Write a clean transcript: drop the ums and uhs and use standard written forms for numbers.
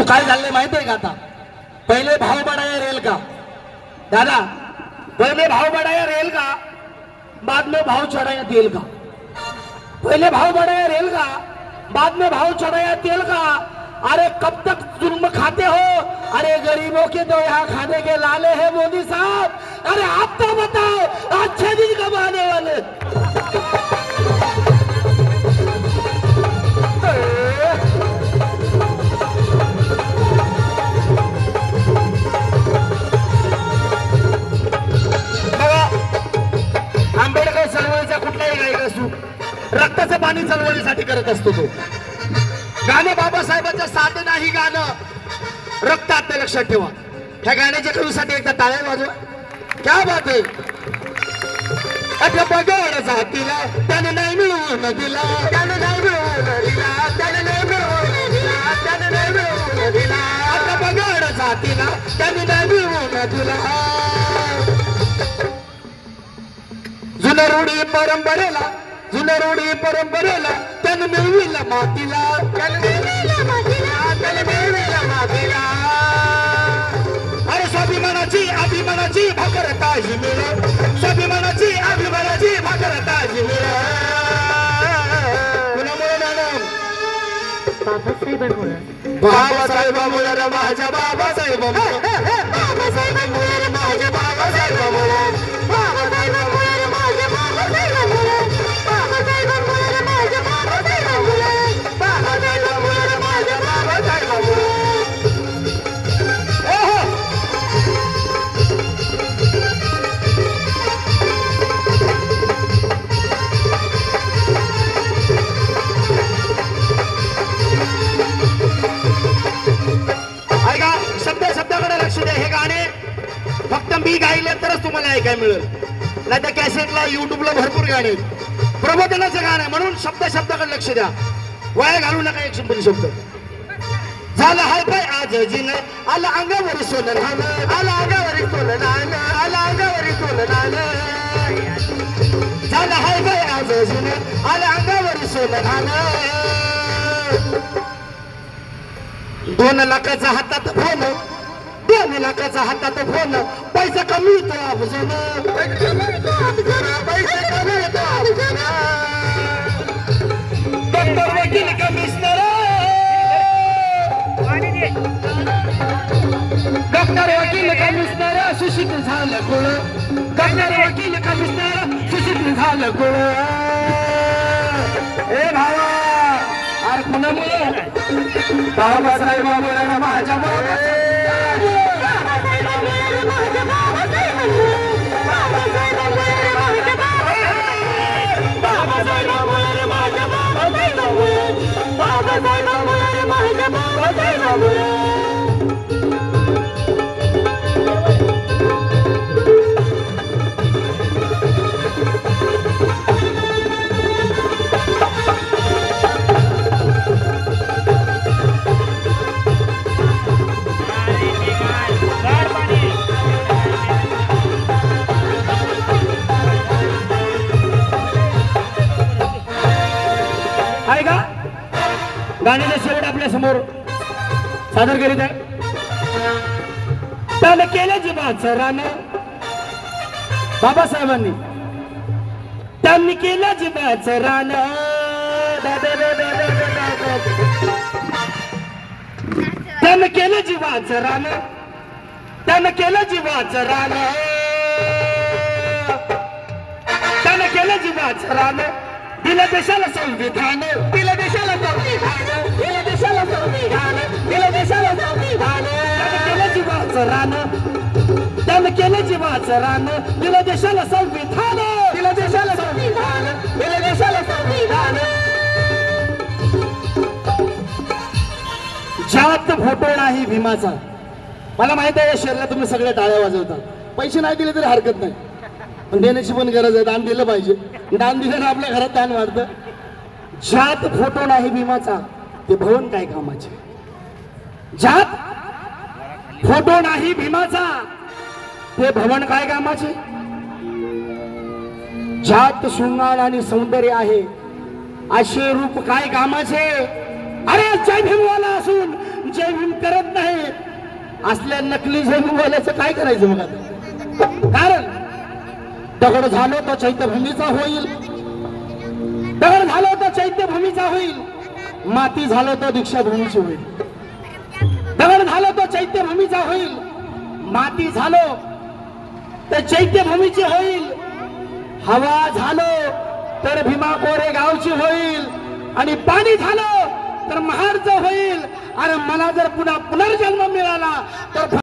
परंतु काय झालंय माहिती आहे का आता पहिले भाव बढ़ाया रेल का दादा पहले भाव बढ़ाया रेल का बाद में भाव चढ़ाया तेल का पहले भाव बढ़ाया रेल का बाद में भाव चढ़ाया तेल का अरे कब तक जुल्म खाते हो अरे गरीबों के तो यहाँ खाने के लाले हैं मोदी साहब अरे आप तो बताओ अच्छे दिन कब आने वाले आंबेडकर चळवळीचा कुठलाही गायक असू रक्ताचं पाणी चळवळीसाठी करत असतो तो गाणं बाबासाहेबांच्या साथ नाही गाणं रक्तात ते लक्षात ठेवा ह्या गाण्याच्या कवीसाठी एकदा टाळ्या वाजवा क्या बात आहे आता बघड जातीला त्याने नाही मिळवून दिला त्याने नाही मिळवून दिला त्याने नाही मिळवून दिला त्याने नाही मिळवून दिला आता बघड जातीला त्याने नाही मिळवून दिला जुन्या रूढी परंपरेला त्याने मिळविला मातीला त्याने मिळविला मातीला अरे स्वाभिमानाची अभिमानाची भाकर ताजी मिळ स्वाभिमानाची अभिमानाची भाकर ताजी मिळ कुणामुळे मॅडम बाबासाहेबामुळे रे माझ्या बाबासाहेबामुळे बाबासाहेबामुळे रे माझ्या बाबासाहेबामुळे शब्दाकडे लक्ष द्या हे गाणे फक्त मी गायले तरच तुम्हाला ऐकायला मिळेल नाही तर कॅसेटला युट्यूबला भरपूर गाणे प्रबोधनाचं गाणं म्हणून शब्दाकडे लक्ष द्या वाया घालू नका एक शब्द झालं हाय पाय आज जिनं आला अंगावरी सोनं नाणं आला अंगावरी सोनं नाणं आला अंगावरी सोनं नाणं झालं हाय पाय आज जिनं आला अंगावरी सोनं नाणं 2 लाखाचा हातात फोन 2 लाखाचा हातात फोन पैसा कमी येतो अफजन पैसा कमी येतो अफजन डॉक्टर वकील कमिशनर डॉक्टर वकील कमिशनर सुशिक्षित झालं कुळ डॉक्टर वकील कमिशनर सुशिक्षित झालं कुळ ए भावा अरे कुणामुळे बाबासाहेबामुळे माझ्या गाण्याचा शेवट आपल्या समोर सादर करीत आहे त्याने केलं जीवाचं रानं बाबासाहेबांनी त्यांनी केलं जीवाचं रानं त्यानं केलं जीवाचं रानं त्यानं केलं जीवाचं रानं त्यानं केलं जीवाचं रानं दिलं देशाला संविधान दिलं देशाला संविधान दिलं देशाला संविधान दिलं देशाला संविधान त्यानं केलं जीवाचं रानं त्यानं केलं जीवाचं रानं दिलं देशाला संविधान दिलं देशाला संविधान दिलं देशाला संविधान जात फोटो नाही भीमाचा मला माहित आहे या शहराला तुम्ही सगळे टाळ्या वाजवता पैसे नाही दिले तरी हरकत नाही पण देण्याची पण गरज आहे दान दिलं पाहिजे दान दिल्यानं आपल्या घरात दान वाढतं जात फोटो नाही भीमाचा ते भवन काय कामाचे जात फोटो नाही भीमाचा ते भवन काय कामाचे जात शृंगार आणि सौंदर्य आहे असे रूप काय कामाचे अरे जय भीमवाला असून जय भीम करत असल्या नकली झेंडूवाल्याचं काय करायचं बघा. कारण दगड झालो तो चैत्यभूमीचा होईल, दगड झालो तो चैत्यभूमीचा होईल, माती झालो तो दीक्षाभूमीची होईल. दगड झालो तो चैत्यभूमीचा होईल, माती झालो तर चैत्यभूमीची होईल, हवा झालो तर भीमा कोरे गावची होईल, आणि पाणी झालं तर महाडचं होईल. आणि मला जर पुन्हा पुनर्जन्म मिळाला तर